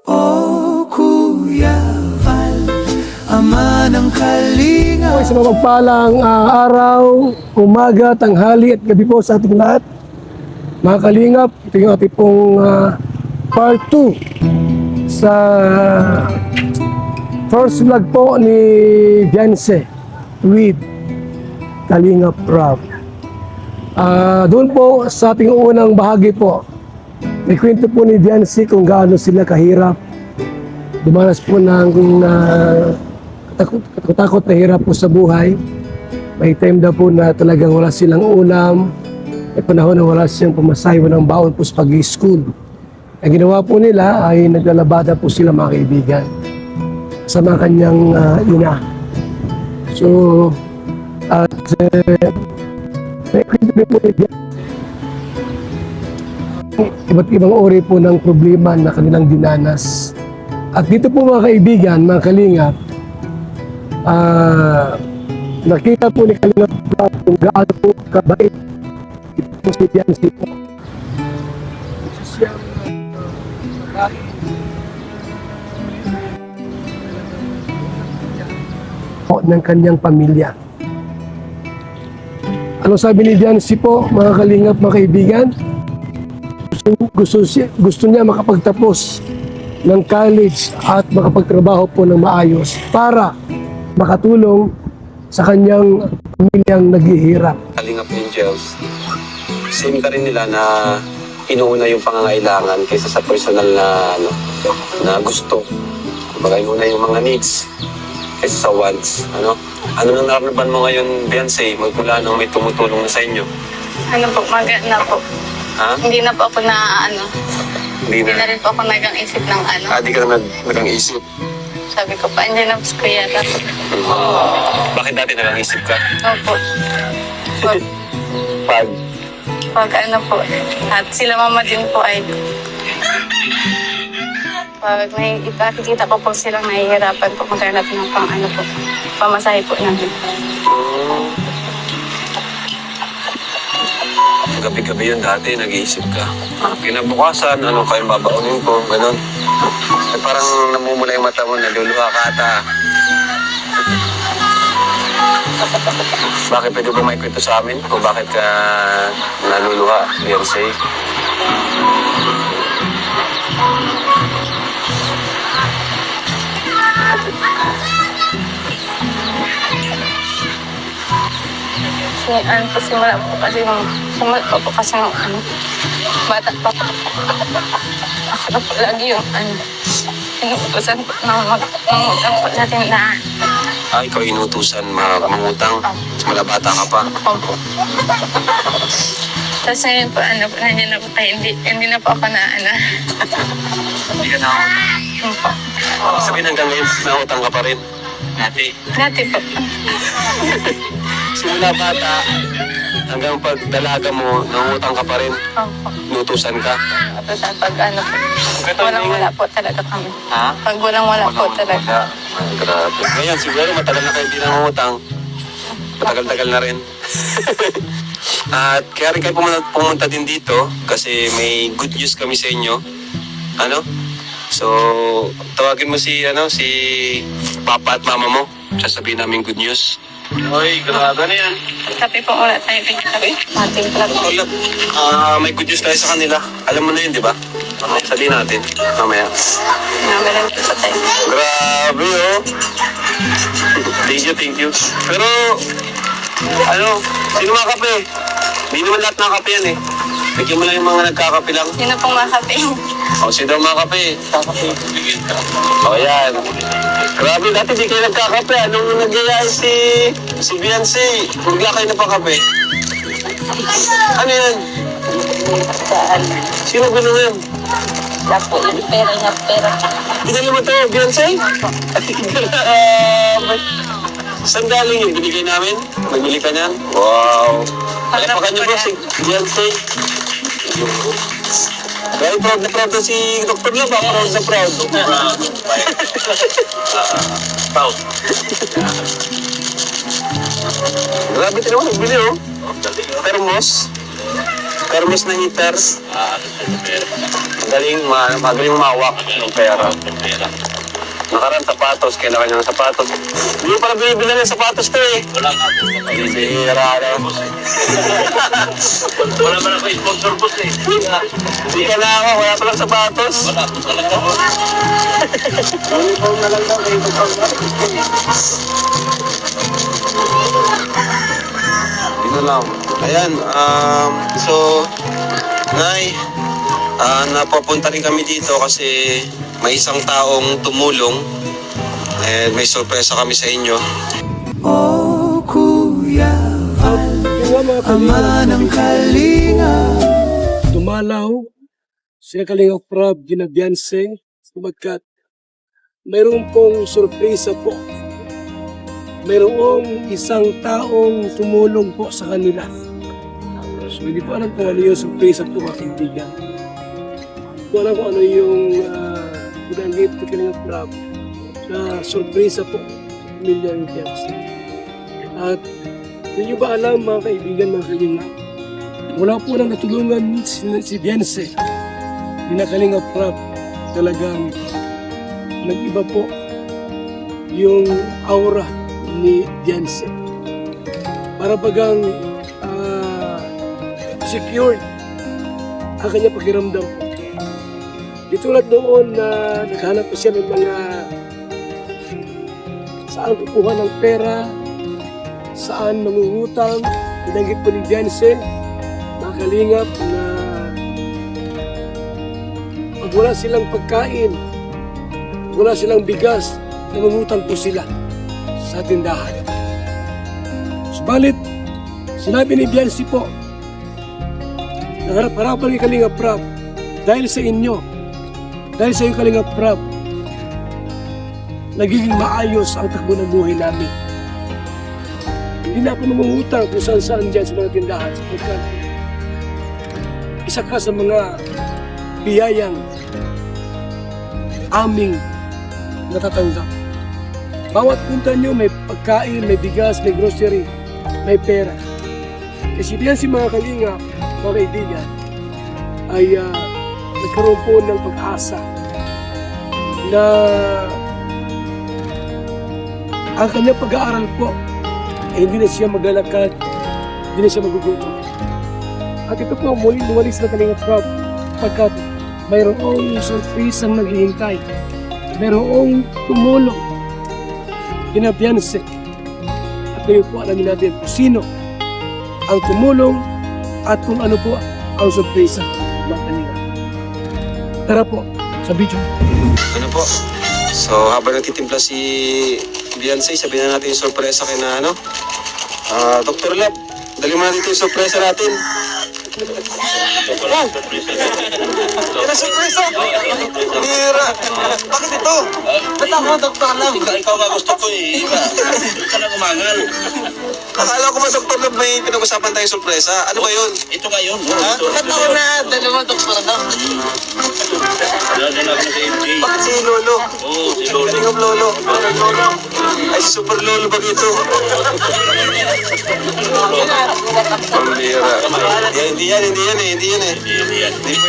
O Kuya Val, ama ng kalinga. Sa mapagpalang araw, umaga, tanghali at gabi po sa ating lahat. Mga kalingap, ito yung ating pong part 2 sa first vlog po ni Janse with Kalingap Rob. Doon po sa ating unang bahagi po, may kwento po ni Janse kung gaano sila kahirap. Dumanas po ng katakot na hirap po sa buhay. May time na po na talagang wala silang ulam. May panahon na wala silang pamasahe, walang baon po sa pag-school. Ang ginawa po nila ay naglalabada po sila mga kaibigan sa mga kanyang ina. So, may kwento po niya. Iba't ibang uri po ng problema na kanilang dinanas. At dito po mga kaibigan, mga kalingap, nakita po ni Kalingap kung gaano po kabait ito po si Janse po. Isa siyang babae. Ng kanyang pamilya. Ano sabi ni Janse po, mga kalingap, mga kaibigan? Gusto niya makapagtapos ng college at makapagtrabaho po ng maayos para makatulong sa kanyang pamilyang naghihirap. Kalingap Angels, same ka rin nila na inuuna yung pangangailangan kaysa sa personal na na gusto. Kumbaga inuuna yung mga needs kaysa sa wants. Ano nang nararamdaman mo ngayon, Beyonce, magmula nung may tumutulong na sa inyo? Ano po, na po. Ha? Hindi na po ako na Hindi Hindi na na. rin po ako nagang-isip ng Di ka na nagang-isip. Sabi ko pa, hindi na po si Kuya Rat. Bakit dati nagang-isip ka? Opo. Pag, Pag, pag po, at sila mama din po ay pag may ipakikita ko po silang nahihirapan po maghanap ng po, pamasahe po namin. gabi-gabi yun dati, nag-iisip ka. Kinabukasan, ano kayong babaunin ko, gano'n. Ay parang namumula yung mata mo, naluluha ka ata. Bakit pwede ba may kwento sa amin kung bakit ka naluluha, Beyonce? Simula po kasi nung bata pa po. Ako na po lagi yung inuutosan po na mangutang po sa tindahan. Ikaw inutusan mangutang, mula bata ka pa. Opo. Tapos ngayon po, nandiyan na po tayo, hindi na po ako Hindi ka nakakutang. Opo. Sabihin hanggang ngayon, nakutang ka pa rin. Dati po. Simula bata, hanggang pagdalaga mo, nangutang ka pa rin. Opo. Inutusan ka. Tapos pag walang wala po talaga kami. Ha? Pag walang wala po talaga. Grabe. Ngayon, siguro matagal na kayo hindi nangungutang. Matagal-tagal na rin. At kaya rin kayo pumunta din dito kasi may good news kami sa inyo. So, tawagin mo si Papa at Mama mo. Sasabihin namin good news. Hoy, grabe na yan. Sabi po wala tayo pinagsabi. Ating vlog. May good news tayo sa kanila. Alam mo na yun, di ba? Sabihin natin. Mamaya. Namalan po sa tayo. Grabe, oh. Thank you. Pero, sino mga kape? Hindi naman lahat ng kape yan eh. Bigyan mo lang yung mga nagkakape lang. Yun na pong mga kape. Sino daw mga kape? Kakape. Yan. Grabe, dati di kayo nagkakape. Anong nagyayaan si Beyonce? Bigla kayo na pa kape. Ano yan? Sino gano'n yan? Lapo yung pera niya, pera. Binili mo ito, Beyonce? Grabe. Saan galing yung binigay namin? Nagbili ka niyan? Wow. Palapakan niyo po si Beyonce. Very proud na si Dr. Love. Proud na proud. Proud. Grabe ito naman, nagbili oh. Thermos. Thermos na heater. Magaling umawak ng pera. Nakaraan sapatos, kailangan niya ng sapatos. Hindi ko pala binibili ng sapatos to eh. Wala nga. Bihira na. Wala pa na pa sponsor po eh. Hindi ka na ako, wala palang sapatos. Wala po talaga. Uniform na lang daw kayo. Ito lang. Ayan, so, Nay, napapunta rin kami dito kasi may isang taong tumulong and may sorpresa kami sa inyo. Oh, Kuya Val, Yung nga mga Ama ng Kalinga. dumalaw sila Kalinga Prab, Gina Bianse, sabagkat mayroon pong sorpresa po. Mayroong isang taong tumulong po sa kanila. So, hindi ko alam kung ano yung sorpresa po, mga kaibigan. Hindi ko alam kung ano yung binanggit ni Kalinga Prab na sorpresa po sa pamilya ni Bianse. At hindi nyo ba alam, mga kaibigan, mga Kalinga, wala po nang natulungan si Bianse, ni na Kalinga Prab, talagang nag-iba po yung aura ni Bianse. Para bagang secured ang kanya pakiramdam po. Di tulad noon na naghanap pa siya ng mga saan kukuha ng pera, saan mangungutang. Binanggit po ni Bianse, mga kalingap, na pag wala silang pagkain, wala silang bigas, nangungutang po sila sa tindahan. Subalit, sinabi ni Bianse po, nangarap-harapan ni Kalinga Prab, dahil sa inyo, dahil sa iyo Kalinga Prab, nagiging maayos ang takbo ng buhay namin. Hindi na ako mangungutang kung saan-saan dyan sa mga tindahan, sapagkat isa ka sa mga biyayang aming natatanggap. Bawat punta nyo, may pagkain, may bigas, may grocery, may pera. Kasi diyan si mga Kalinga, mga kaibigan, ay nagkaroon po ng pag-asa na ang kanyang pag-aaral po ay hindi na siya maglalakad, hindi na siya magugutom. At ito po, muli lumalis na Kalinga Prab, pagkat mayroong surprise ang naghihintay, mayroong tumulong, kina Bianse. At ngayon po alamin natin kung sino ang tumulong at kung ano po ang surprise mga Kalinga. Tara po sa video. Ano po? So, habang nagtitimpla si Bianse, sabihin na natin yung sorpresa kay na ano? Dr. Lab, dali mo na dito yung sorpresa natin. Oh! Yan ang sorpresa! Bira! Bakit ito? Ba't ako, Dr. Lab? Ikaw nga gusto ko eh. Ikaw na umangal. Akala ko ba, Dr. Lab, may pinag-usapan tayong sorpresa? Ano ba yun? Ito nga yun. Ha? Ba't ako na dalawa, Dr. Lab? Bakit si Lolo? Oo, si Lolo. Tingnan Lolo. Lolo. Ay, si Super Lolo ba dito? Pambira. Hindi yan eh. Hindi po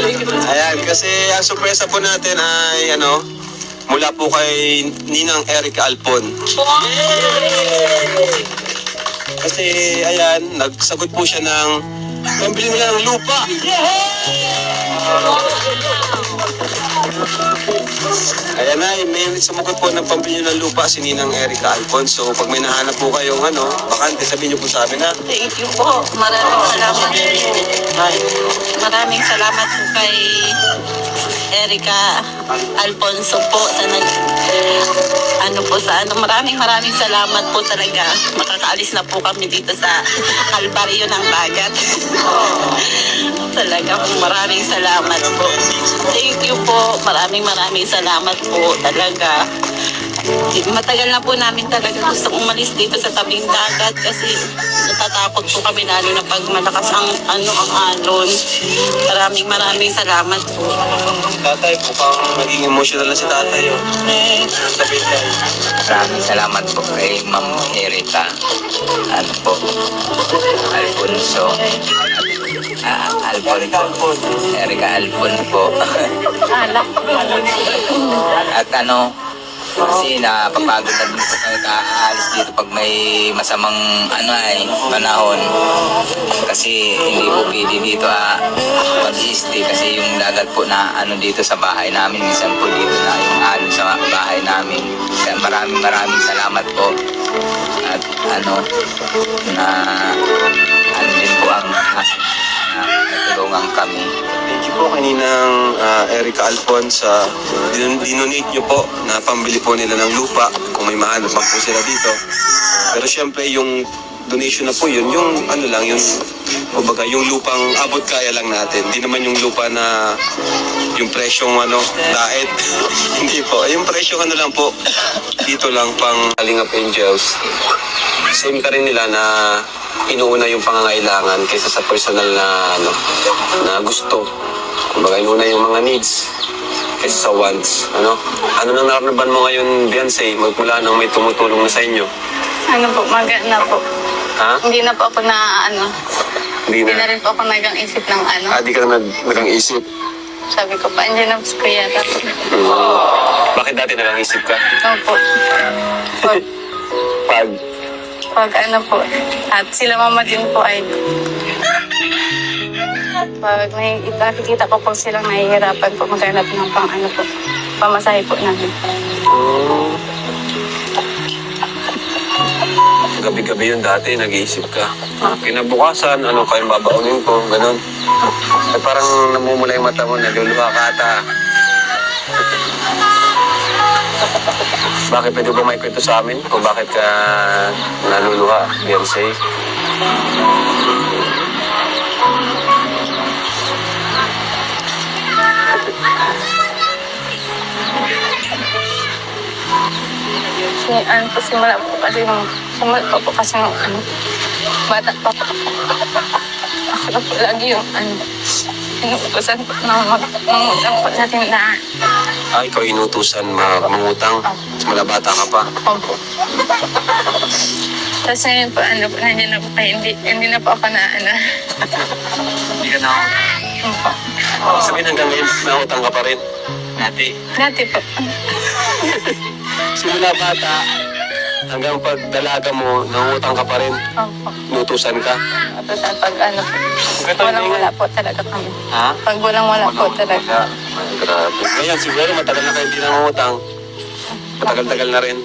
yan. Ayan, kasi ang sorpresa po natin ay mula po kay Ninang Erica Alpon. Kasi ayan, nagsagot po siya ng pambili nila ng lupa. Ayan na, may sumugot po ng pambili ng lupa si Ninang Erica Alpon. So pag may nahanap po kayong bakante, sabihin niyo po sa amin na. Thank you po. Maraming salamat. Maraming salamat po kay Erica Alfonso po sa maraming salamat po talaga. Makakaalis na po kami dito sa Kalbaryo ng Dagat. Talaga po, maraming salamat po. Thank you po. Maraming salamat po talaga. Matagal na po namin talaga gusto umalis dito sa tabing dagat kasi natatakot po kami lalo na pag malakas ang alon. Maraming salamat po. Tatay, mukhang naging emotional na si tatay. Oh. Maraming salamat po kay Ma'am Erika. Ano po? Alfonso. Alfon. Erika Alfon po. At kasi napapagod na din po kami kaalis dito pag may masamang panahon. Kasi hindi po pwede dito mag-i-stay kasi yung dagat po na dito sa bahay namin. Minsan po dito na yung alon sa bahay namin. Kaya maraming salamat po. At din po ang natulungan kami. Thank you po kaninang Erika Alphonse. Dinonate nyo po na pambili po nila ng lupa kung may mahanap man po sila dito. Pero syempre yung donation na po yun, yung kumbaga yung lupang abot kaya lang natin. Hindi naman yung lupa na yung presyong daet. Hindi po. Yung presyong lang po. Dito lang pang Kalingap Angels. Same ka rin nila na inuuna yung pangangailangan kaysa sa personal na gusto. Kumbaga, inuuna yung mga needs kaysa sa wants. Ano nang nararamdaman mo ngayon, Beyonce, magmula nang may tumutulong na sa inyo? Maganda po. Ha? Hindi na po ako Hindi Hindi na na. rin po ako nag-isip ng Di ka na nag-isip. Sabi ko pa, andyan na po kuya. Bakit dati nag-isip ka? Opo. Pag po. At sila mama din po ay pag may nakikita ko po silang nahihirapan po maghanap ng pamasahe po namin. Gabi-gabi yun dati, nag-iisip ka. Kinabukasan, kayong babaunin ko, ganun. Ay parang namumula yung mata mo, naluluha ka ata. Bakit pwede ba may kwento sa amin kung bakit ka naluluha, Beyonce? Simula po kasi bata pa po. Ako na po lagi yung inuutosan po na mangutang po sa tindahan. Ikaw inutusan mangutang. Mula bata ka pa. Opo. Tapos ngayon po, nandiyan na po kayo. Hindi na po ako Hindi ka na Opo. sabihin hanggang ngayon, nangutang ka pa rin. Dati po. Simula bata, hanggang pagdalaga mo, nangutang ka pa rin. Opo. Inutusan ka. Tapos pag wala po talaga kami. Ha? Pag wala po talaga. Grabe. Ngayon, siguro matagal na kayo hindi nangungutang. Matagal-tagal na rin.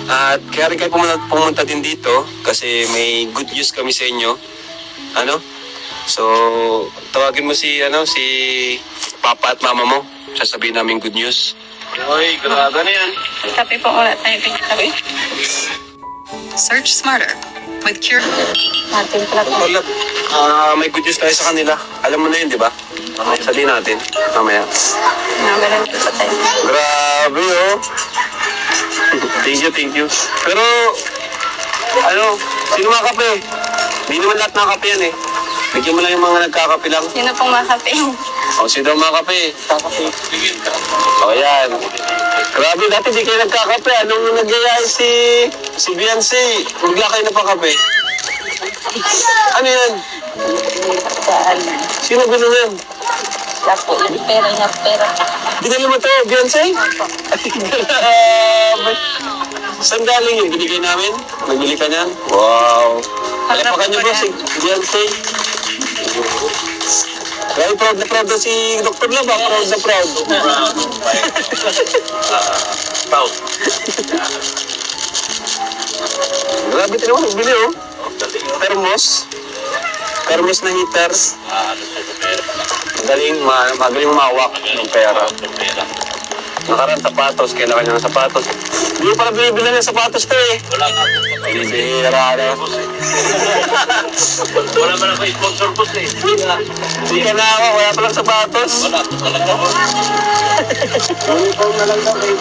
At kaya rin kayo pumunta din dito kasi may good news kami sa inyo. So, tawagin mo si Papa at Mama mo. Sasabihin namin good news. Uy, grabe na yan. Sabi po wala tayo pinagsabi. Search smarter with Cure. Natin pala po. Wala. May good news tayo sa kanila. Alam mo na yun, di ba? Sabihin natin. Mamaya. Nagalan po sa tayo. Grabe, oh. Thank you. Pero, sino mga kape? Hindi naman lahat ng kape yan eh. Bigyan mo lang yung mga nagkakape lang. Sino pong makape? Sino mga kape? Yan. Grabe, dati di kayo nagkakape. Anong nagyayay si Beyonce? Bigla kayo na pa kape. Ano yan? Sino gano'n? Lapo, pera. Binili mo to, Beyonce? Grabe. Saan galing yun? Binigay namin? Nagbili ka niyan? Wow. Palapakan niyo po si Beyonce. Kaya proud na proud na si Dr. Lab, proud na proud. Proud. Grabe tinawa, nagbili oh. Thermos na heater. Magaling mawak ng pera. Nakaraan sapatos, kailangan niya ng sapatos. Hindi pala binibili ng sapatos to eh. Wala ka. Bibihira na. Wala man ako sponsor po eh. Hindi ka na ako, wala palang sapatos. Wala, talaga. Uniform na lang daw kayo.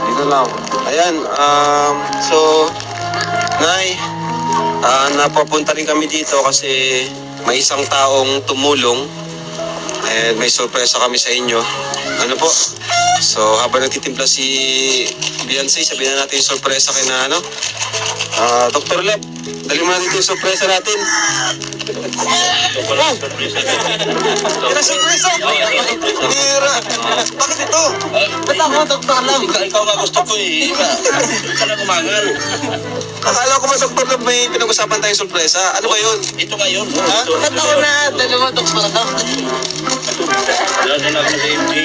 Dito lang. Ayan, so, Nay, napapunta rin kami dito kasi may isang taong tumulong and may sorpresa kami sa inyo. Ano po? So, habang nagtitimpla si Beyonce, sabihin na natin yung sorpresa kay na ano? Dr. Lep, dali mo natin yung sorpresa natin. Kaya sorpresa! Hira! Bakit ito? Ba't ako, Dr. Lep? Ikaw nga gusto ko eh. Ika na kumangal. Akala ko ba, Dr. Lep, may pinag-usapan tayong sorpresa. Ano ba yun? Ito nga yun. Ha? Ba't ako na? Dalawa, Dr. Lep.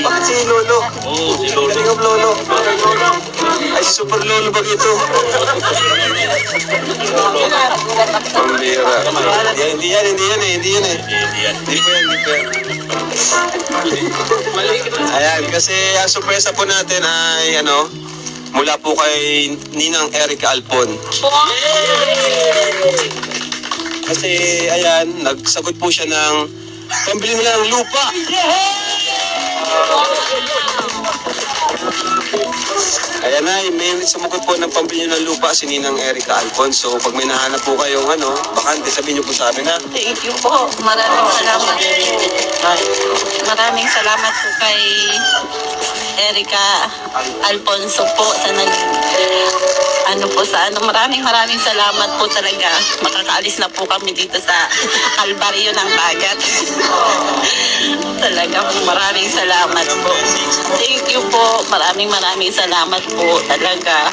Bakit si Lolo? Oo, si Lolo. Galing ang Lolo. Ay, si Super Lolo ba ito? Pambira. Hindi yan eh. Hindi po yan. Ayan, kasi ang sorpresa po natin ay mula po kay Ninang Erica Alpon. Kasi ayan, nagsagot po siya ng pambili nila ng lupa. Ayan na, may sumugot po ng pambili ng lupa si Ninang Erica Alfonso. Pag may nahanap po kayong bakante, sabihin niyo po sa amin ha. Thank you po. Maraming salamat. Maraming salamat po kay Erica Alfonso po sa maraming salamat po talaga. Makakaalis na po kami dito sa Kalbaryo ng Dagat. Talaga maraming salamat po. Thank you po. Maraming salamat po talaga.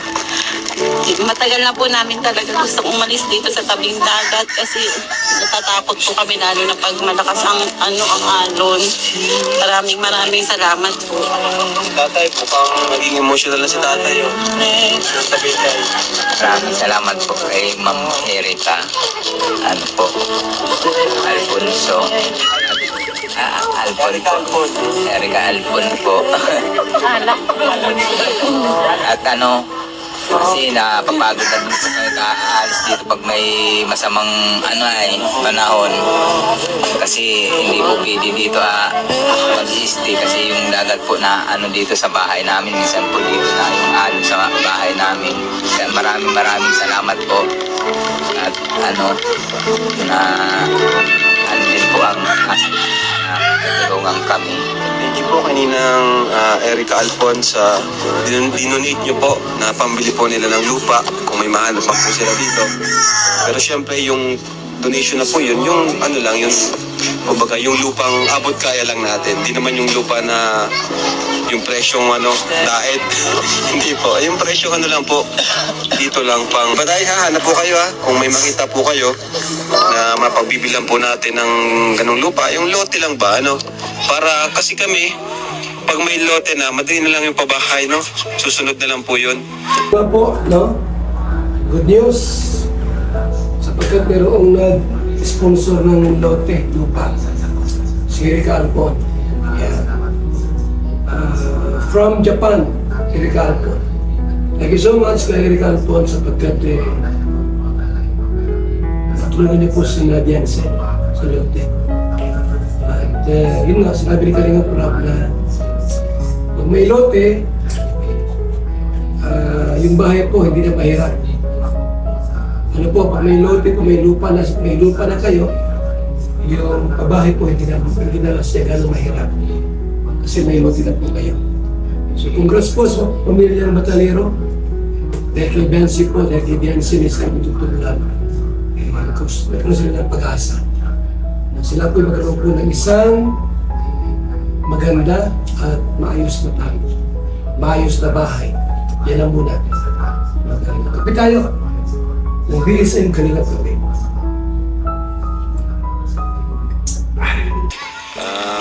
Matagal na po namin talaga gusto umalis dito sa tabing dagat kasi natatakot po kami lalo na pag malakas ang alon. Maraming salamat po. Tatay, mukhang naging emotional na si tatay. Maraming salamat po kay Ma'am Erica. Alfonso. Erica Alpon po. At kasi napapagod na din po kami kaalis dito pag may masamang panahon. Kasi hindi po pwede dito mag-stay kasi yung dagat po na dito sa bahay namin. Minsan po dito na yung alon sa bahay namin. Kaya maraming salamat po. At din po ang tulungan kami. Thank you po kaninang Erica Alfonso. Dinonate niyo po na pambili po nila ng lupa kung may mahanap pa po sila dito. Pero syempre yung donation na po yun, yung yung lupang abot kaya lang natin. Hindi naman yung lupa na yung presyong daet. Hindi po. Yung presyong lang po. Dito lang pang batay hanap po kayo kung may makita po kayo na mapagbibilan po natin ng ganong lupa. Yung lote lang ba para kasi kami pag may lote na madali na lang yung pabahay susunod na lang po yun. Po, good news. Sapagkat mayroong nag-sponsor ng lote, lupa. Si Erica Alpon. Yeah. From Japan, Erica Alpon. Thank you so much kay Erica Alpon sapagkat natulungan niyo po si Beyonce sa lote. At yun nga, sinabi ni Kalinga Prab na pag may lote, yung bahay po hindi na mahirap. Pag may lote po, may lupa na kayo, yung pabahay po hindi na siya gano'ng mahirap. Kasi may lote na po kayo. So congrats po sa pamilya ng Batalero. Dahil kay Beyonce po, dahil kay Beyonce na kami tutulungan. Nagkaroon sila ng pag-asa. Na sila po magkaroon po ng isang maganda at maayos na tayo. Maayos na bahay. Yan lang muna. Kapit tayo. Ng BSM kanila po.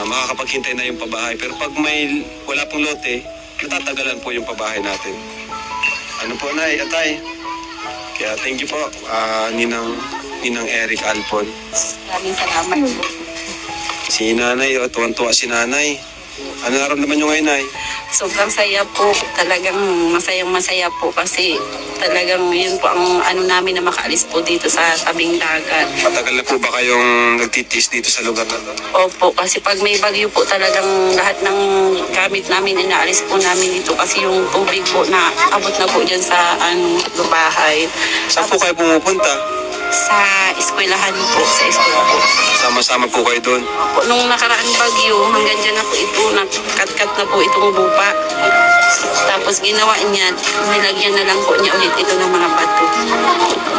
Makakapaghintay na yung pabahay. Pero pag wala pong lote, natatagalan po yung pabahay natin. Ano po, Nay, Atay? Kaya thank you po, Ninang Eric Alpon. Maraming salamat po. Si Nanay, tuwan-tuwa si Nanay. Ano naramdaman nyo ngayon, Nay? sobrang saya po. Talagang masayang masaya po kasi talagang yun po ang ano namin na makaalis po dito sa tabing dagat. Matagal na po ba kayong nagtitis dito sa lugar na to? Opo, kasi pag may bagyo po talagang lahat ng gamit namin inaalis po namin dito kasi yung tubig po na abot na po dyan sa bahay. Saan po kayo pumupunta? Sa eskwelahan po, sa eskwela po. Sama-sama po kayo doon. Po, nung nakaraang bagyo, hanggang dyan na po ito, nagkat-kat na po itong lupa. Tapos ginawa niya, nilagyan na lang po niya ulit ito ng mga bato.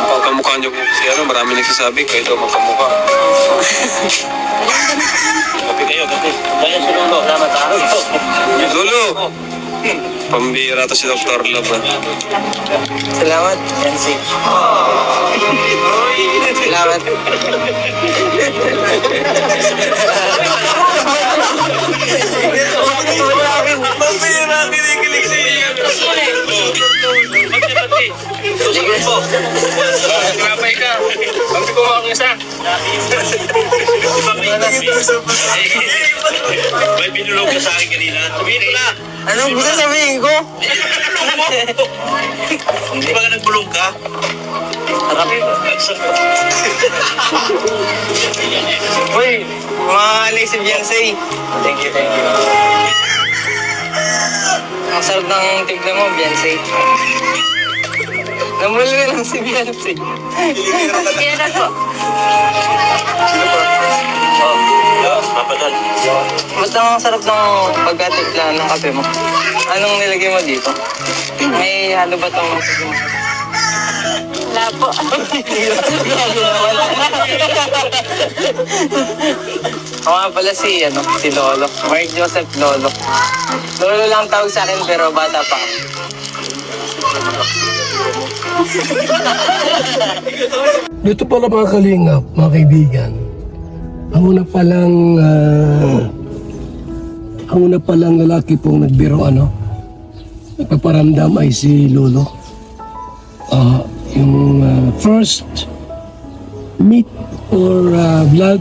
Pagkamukha niyo po si marami nagsasabi, kayo daw magkamukha. Kapi kayo, kapi. Kaya si Lolo, salamat ha. Lolo! Pambira to si Dr. Love. Salamat, Yancy. Salamat. Pambira, kinikilig siya. Grabay ka. Pagka ko ang isa. May binulog ka sa akin kanina. Sabihin ko na. Anong gusto sabihin ko? Hindi ba ka nagbulong ka? Uy, mga si Beyonce. Thank you, thank you. Ang sarap ng tignan mo, Beyonce. Namulo na lang si Beyonce. Kaya na po. Papadal. Ba't ang sarap ng pagkatimpla ng kape mo? Anong nilagay mo dito? May halo ba itong Wala po. Ako nga pala si Lolo. Mark Joseph Lolo. Lolo lang tawag sa akin pero bata pa ako. Dito pala mga kalingap, mga kaibigan. Ang una palang lalaki pong nagbiro nagpaparamdam ay si Lolo. Yung first meet or vlog,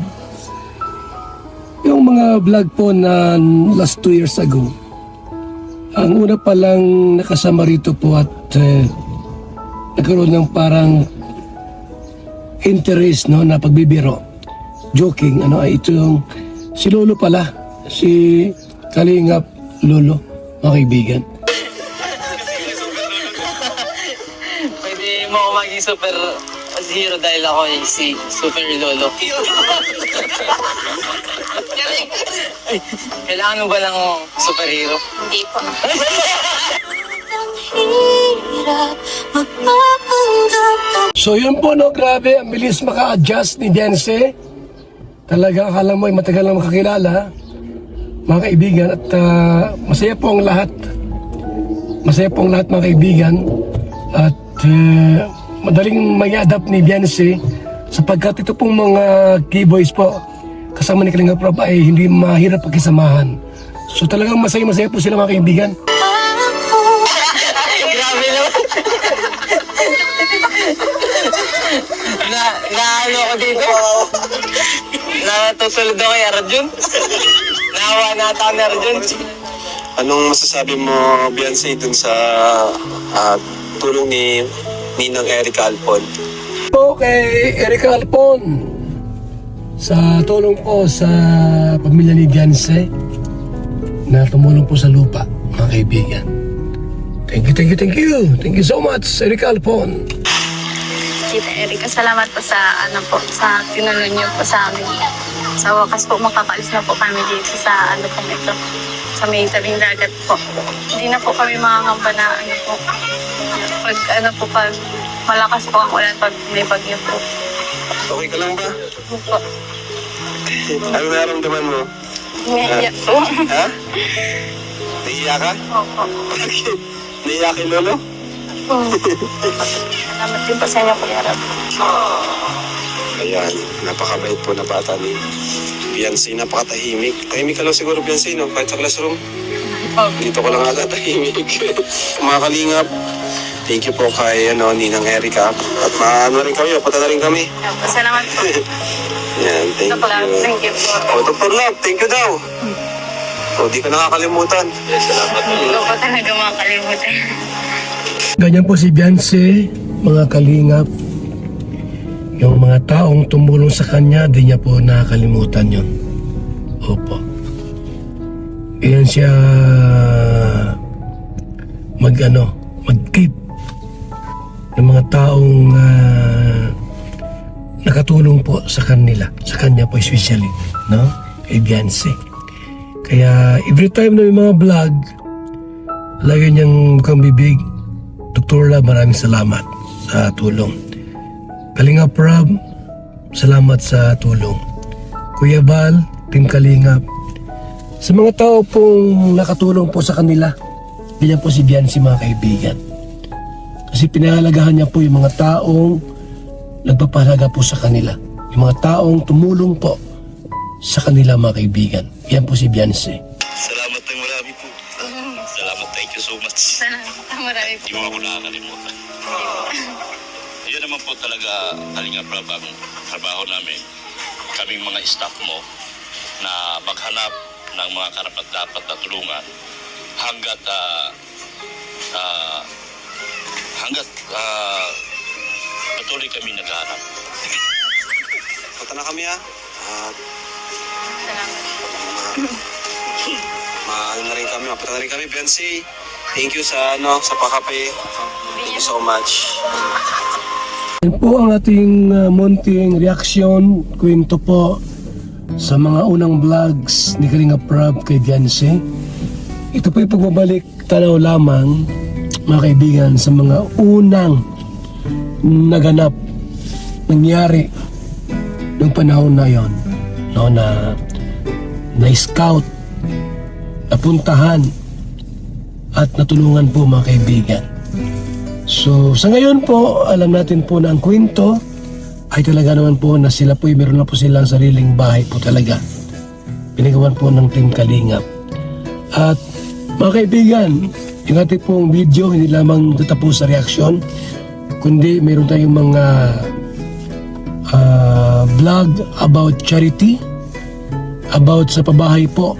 yung mga vlog po na last 2 years ago, ang una palang nakasama rito po at nagkaroon ng parang interest na pagbibiro, joking, ay ito yung si Lolo pala, si Kalingap Lolo, mga kaibigan. Pwede mo ako maging super hero dahil ako ay si Super Lolo. Kailangan mo ba ng superhero? Hindi po. So yun po, grabe, ang bilis maka-adjust ni Dense. Talaga akala mo ay matagal na makakilala, mga kaibigan, at masaya po ang lahat. Masaya po ang lahat, mga kaibigan. At madaling may-adapt ni Beyonce sapagkat ito pong mga keyboys po kasama ni Kalinga Prab ay hindi mahirap pagkisamahan. So talagang masaya-masaya po sila, mga kaibigan. Grabe naman. Naano ako dito. Natusulod ako kay Arjun. Naawa na ako ni Arjun. Anong masasabi mo, Beyonce, dun sa tulong ni Ninang Erica Alpon? Po kay Erica Alpon sa tulong po sa pamilya ni Beyonce na tumulong po sa lupa, mga kaibigan. Thank you so much, Erica Alpon. Tita Erika, salamat po sa sa tinulong niyo po sa amin. Sa wakas po makakaalis na po kami dito sa pong ito, sa may tabing dagat po. Hindi na po kami makakamba na po. Pag malakas po ang ulan, pag may bagyo po. Okay ka lang ba? Po. Ano naramdaman mo? Umiiyak po. Ha? Naiiyak ka? Opo. Naiiyak kay Lolo? Salamat din po sa inyo, Kuya Rob. Ayan, napakabait po na bata ni Beyonce, napakatahimik. Tahimik ka lang siguro, Beyonce, no? Kahit sa classroom. Dito ko lang ata tahimik. Mga kalingap, thank you po kay Ninang Erica. At maano rin kami, punta na rin kami. Salamat po. Yan, thank you. Thank you po. Dr. Love, thank you daw. O, di ka nakakalimutan. Hindi ko pa talaga makalimutan. Ganyan po si Beyonce, mga kalingap. Yung mga taong tumulong sa kanya, di niya po nakakalimutan yun. Opo. Iyan siya mag-keep ng mga taong nakatulong po sa kanya po especially, no? Kay Beyonce. Kaya every time na may mga vlog, lagi niyang bukang bibig, Dr. Love, maraming salamat sa tulong. Kalingap Rob, salamat sa tulong. Kuya Val, Team Kalingap, sa mga tao pong nakatulong po sa kanila, ganyan po si Beyonce, mga kaibigan. Kasi pinahalagahan niya po yung mga taong nagpapahalaga po sa kanila. Yung mga taong tumulong po sa kanila, mga kaibigan. Yan po si Beyonce. Salamat ng marami po. Salamat, thank you so much. Marami po. Hindi mo ako nakakalimutan. Yun naman po talaga, Kalingap Rob, ang trabaho namin. Kaming mga staff mo na maghanap ng mga karapat-dapat na tulungan hanggat patuloy kami naghahanap. Punta na kami At Salamat. maano na rin kami, mapunta na rin kami, Beyonce. Thank you sa pakape. Thank you so much. Yan po ang ating munting reaksyon, kwento po sa mga unang vlogs ni Kalingap Rob kay Beyonce. Ito po yung pagbabalik tanaw lamang, mga kaibigan, sa mga unang nangyari noong panahon na yon, no, na scout, napuntahan at natulungan po, mga kaibigan. So sa ngayon po, alam natin po na ang kwento ay talaga naman po na sila po, meron na po silang sariling bahay po talaga. Pinagawan po ng Team Kalingap. At mga kaibigan, yung ating pong video hindi lamang tatapos sa reaksyon, kundi meron tayong mga vlog about charity, about sa pabahay po,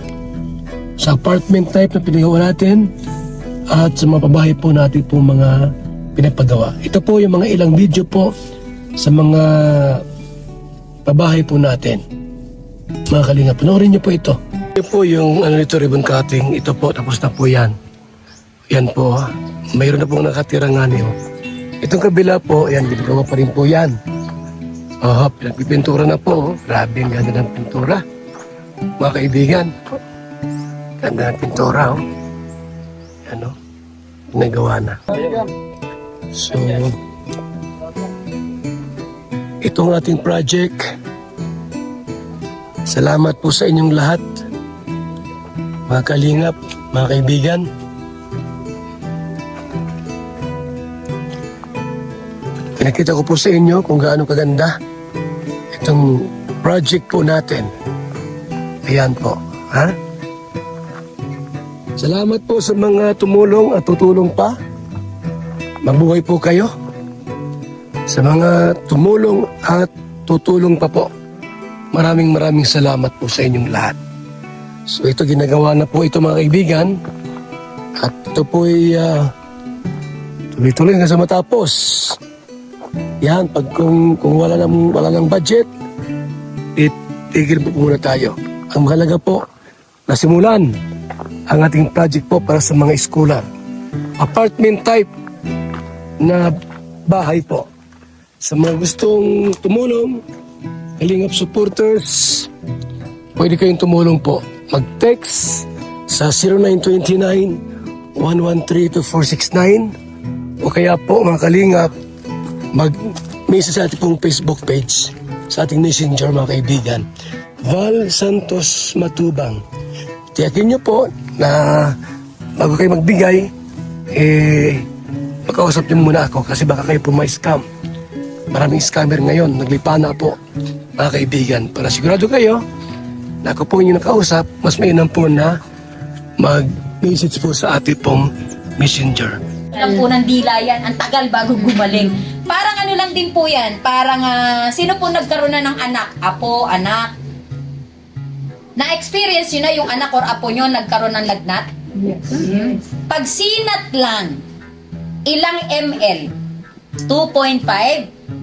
sa apartment type na pinagawa natin, at sa mga pabahay po natin po mga pinapagawa. Ito po yung mga ilang video po sa mga pabahay po natin. Mga Kalingap, panoorin niyo po ito. Ito po yung nito, ribbon cutting. Ito po, tapos na po yan. Yan po, mayroon na pong nakatira nga niyo. Itong kabila po, yan, ginagawa pa rin po yan. Pinagpipintura na po. Grabe, ang ganda ng pintura. Mga kaibigan, ganda ng pintura. Ano? Nagawa na. So, itong ating project. Salamat po sa inyong lahat, mga Kalingap, mga kaibigan. Pinakita ko po sa inyo kung gaano kaganda itong project po natin. Ayan po. Ha? Salamat po sa mga tumulong at tutulong pa. Mabuhay po kayo. Sa mga tumulong at tutulong pa po, maraming salamat po sa inyong lahat. So ito, ginagawa na po ito, mga kaibigan. At ito po ay tuloy-tuloy hanggang sa matapos. Yan, pag kung wala ng budget, itigil po muna tayo. Ang mahalaga po, nasimulan ang ating project po para sa mga eskulan. Apartment type na bahay po. Sa mga gustong tumulong, Kalingap supporters, pwede kayong tumulong po. Mag-text sa 0929-113-2469 o kaya po, mga Kalingap, mag-message sa ating pong Facebook page, sa ating messenger, mga kaibigan, Val Santos Matubang. Tiyakin nyo po na bago kayo magbigay, makausap nyo muna ako kasi baka kayo po may scam. Maraming scammer ngayon, naglipana po, mga kaibigan. Para sigurado kayo na ako po yung nakausap, mas mainam po na mag-message po sa ating pong messenger. Lang po ng dila yan, ang tagal bago gumaling. Parang ano lang din po yan, parang sino po nagkaroon na ng anak? Apo, anak. Na-experience yun na yung anak or apo nyo nagkaroon ng lagnat? Yes. Pag sinat lang, ilang ml? 2.5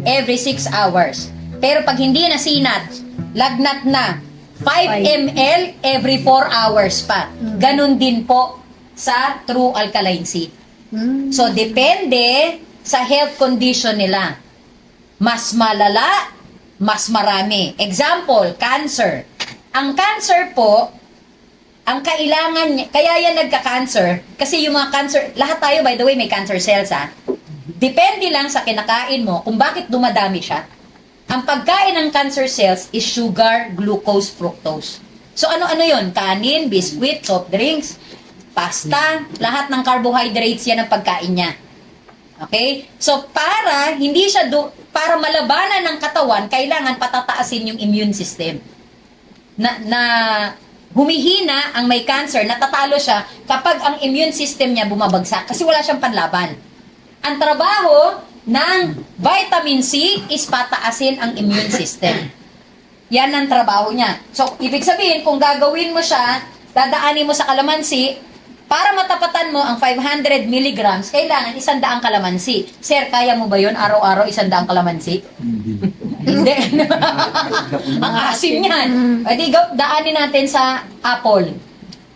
every 6 hours. Pero pag hindi na sinat, lagnat na, 5 ml every 4 hours pa. Ganon din po sa true alkaline sea. So, depende sa health condition nila. Mas malala, mas marami. Example, cancer. Ang cancer po, ang kailangan niya, kaya yan nagka-cancer, kasi yung mga cancer, lahat tayo by the way may cancer cells ha. Depende lang sa kinakain mo kung bakit dumadami siya. Ang pagkain ng cancer cells is sugar, glucose, fructose. So ano-ano yun? Kanin, biscuit, soft drinks, pasta, lahat ng carbohydrates yan ang pagkain niya. Okay? So para hindi siya para malabanan ng katawan, kailangan patataasin yung immune system. Na humihina ang may cancer, natatalo siya kapag ang immune system niya bumabagsak kasi wala siyang panlaban. Ang trabaho ng vitamin C is pataasin ang immune system. Yan ang trabaho niya. So, ibig sabihin, kung gagawin mo siya, dadaanin mo sa kalamansi, para matapatan mo ang 500 milligrams, kailangan 100 kalamansi. Sir, kaya mo ba yun? Araw-araw 100 kalamansi? Hindi. Ang asim yan. Pwede daanin natin sa apple.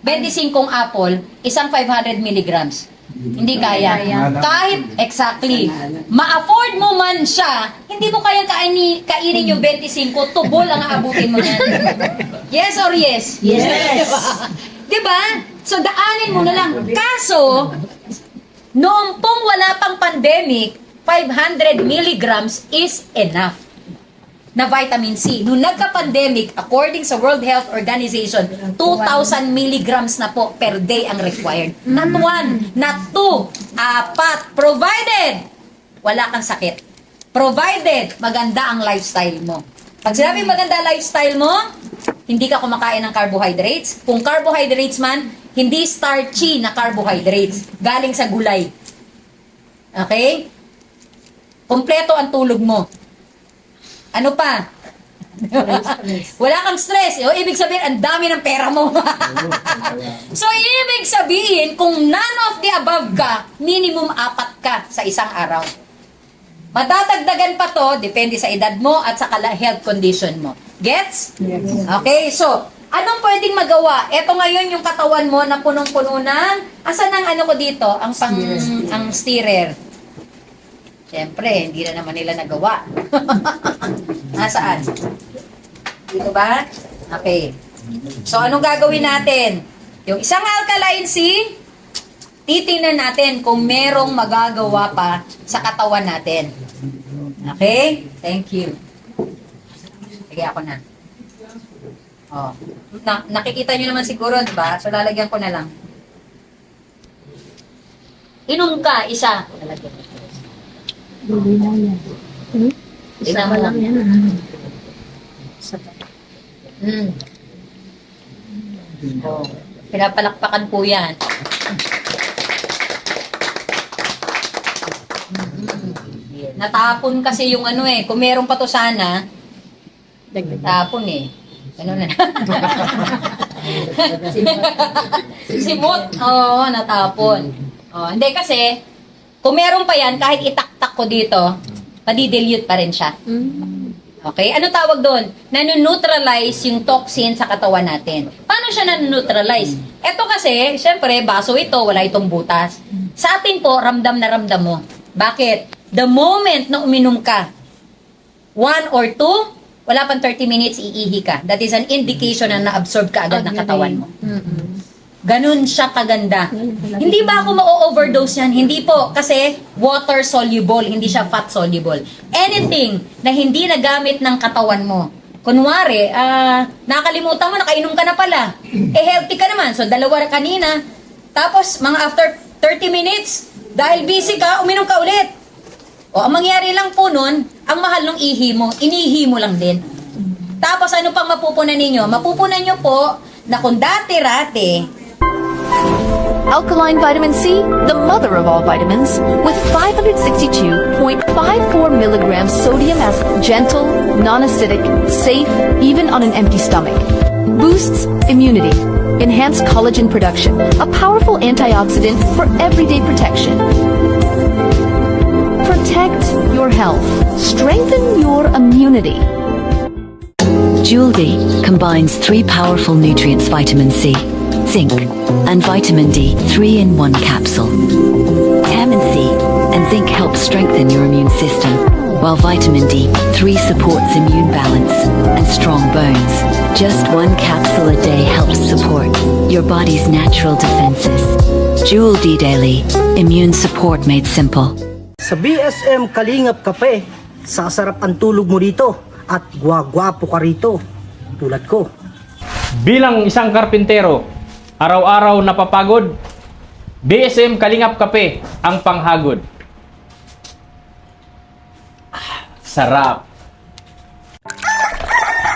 25 apple, isang 500 milligrams. Hindi kaya. Kahit, exactly. Ma-afford mo man siya, hindi mo kaya kainin yung 25, tubol ang aabutin mo yan. Yes or yes? Yes. Diba? So, daanin mo na lang. Kaso, noong pong wala pang pandemic, 500 milligrams is enough na vitamin C. Nung nagka-pandemic, according sa World Health Organization, 2,000 milligrams na po per day ang required. Not 1, not 2, 4. Provided wala kang sakit. Provided maganda ang lifestyle mo. Pag sinabi maganda lifestyle mo, hindi ka kumakain ng carbohydrates. Kung carbohydrates man, hindi starchy na carbohydrates. Galing sa gulay. Okay? Kompleto ang tulog mo. Ano pa? Wala kang stress. O, ibig sabihin, ang dami ng pera mo. So, ibig sabihin, kung none of the above ka, minimum 4 ka sa isang araw. Madadagdagan pa to, depende sa edad mo at sa health condition mo. Gets? Yes. Okay, so, anong pwedeng magawa? Ito ngayon yung katawan mo na punong-puno ng, asan ang ano ko dito? Ang steerer. Siyempre, hindi na naman nila nagawa. Nasaan? Dito ba? Okay. So, anong gagawin natin? Yung isang alkaline sea, titingnan natin kung merong magagawa pa sa katawan natin. Okay? Thank you. Sige, ako na. Oh. Nakikita nyo naman siguro, diba? So, lalagyan ko na lang. Inom ka, isa. Lalagyan ko. Isa lang yan. Oh. Pinapalakpakan po yan. Natapon kasi yung ano eh. Kung meron pa to sana, natapon eh. Ano na? Simot. Oo, natapon. Oh, hindi kasi, kung meron pa yan, kahit itaktak ko dito, madidilute pa rin siya. Okay? Ano tawag doon? Nano-neutralize yung toxin sa katawan natin. Paano siya nano-neutralize? Ito kasi, syempre, baso ito, wala itong butas. Sa atin po, ramdam na ramdam mo. Bakit? The moment na uminom ka, 1 or 2, wala pang 30 minutes, iihi ka. That is an indication na na-absorb ka agad ng katawan mo. Ganun siya kaganda. Hindi ba ako ma-overdose yan? Hindi po. Kasi water soluble, hindi siya fat soluble. Anything na hindi nagamit ng katawan mo. Kunwari, nakalimutan mo, nakainom ka na pala. Healthy ka naman. So, 2 kanina. Tapos, mga after 30 minutes, dahil busy ka, uminom ka ulit. O, ang mangyari lang po nun, ang mahal ng ihi mo, inihi mo lang din. Tapos, ano pang mapupunan ninyo? Mapupunan nyo po na kung dati-rate, Alkaline vitamin C, the mother of all vitamins, with 562.54 milligrams sodium as gentle, non-acidic, safe, even on an empty stomach. boosts immunity, enhanced collagen production, a powerful antioxidant for everyday protection. Protect your health. Strengthen your immunity. Jewel D combines 3 powerful nutrients: vitamin C, zinc, and vitamin D, 3 in 1 capsule. Vitamin C and zinc help strengthen your immune system, while vitamin D3 supports immune balance and strong bones. Just 1 capsule a day helps support your body's natural defenses. Jewel D Daily, immune support made simple. Sa BSM Kalingap Kape, sasarap ang tulog mo dito at gwagwapo ka rito, tulad ko. Bilang isang karpintero, araw-araw napapagod, BSM Kalingap Kape ang panghagod. Sarap!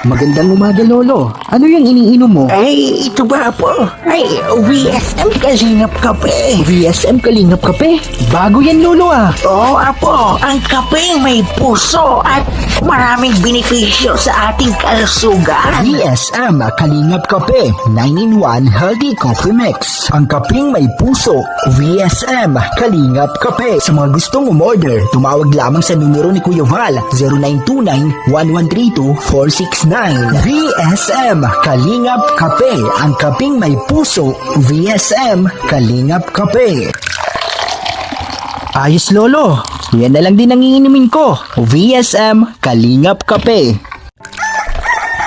Magandang umaga, Lolo. Ano yung iniinom mo? Ay, ito ba po? Ay, VSM Kalingap Kape. VSM Kalingap Kape? Bago yan, Lolo ah. Oo, apo. Ang kape may puso at maraming benepisyo sa ating kalusugan. VSM Kalingap Kape, 9-in-1 Healthy Coffee Mix. Ang kapeng may puso, VSM Kalingap Kape. Sa mga gustong umorder, tumawag lamang sa numero ni Kuya Val, 0929-1132-469. VSM Kalingap Kape, ang kapeng may puso, VSM Kalingap Kape. Ayos, Lolo. Yan na lang din ang iinumin ko. VSM Kalingap Kape.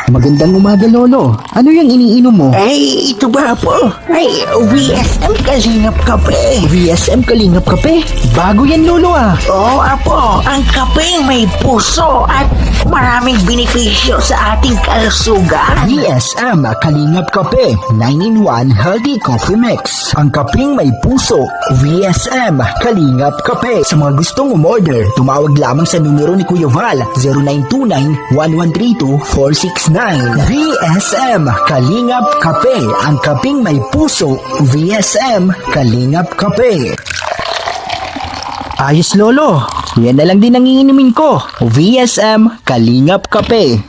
Magandang umaga, Lolo. Ano yung iniinom mo? Ay, ito ba po? Ay, VSM Kalingap Kape. VSM Kalingap Kape? Bago yan, Lolo ah. Oo, apo. Ang kape may puso at maraming benepisyo sa ating kalusugan. VSM Kalingap Kape, 9-in-1 Healthy Coffee Mix. Ang kapeng may puso, VSM Kalingap Kape. Sa mga gustong umorder, tumawag lamang sa numero ni Kuya Val, 0929-1132-469. VSM Kalingap Kape, ang kapeng may puso, VSM Kalingap Kape. Ayos, Lolo. Yan na lang din ang iinumin ko, VSM Kalingap Kape.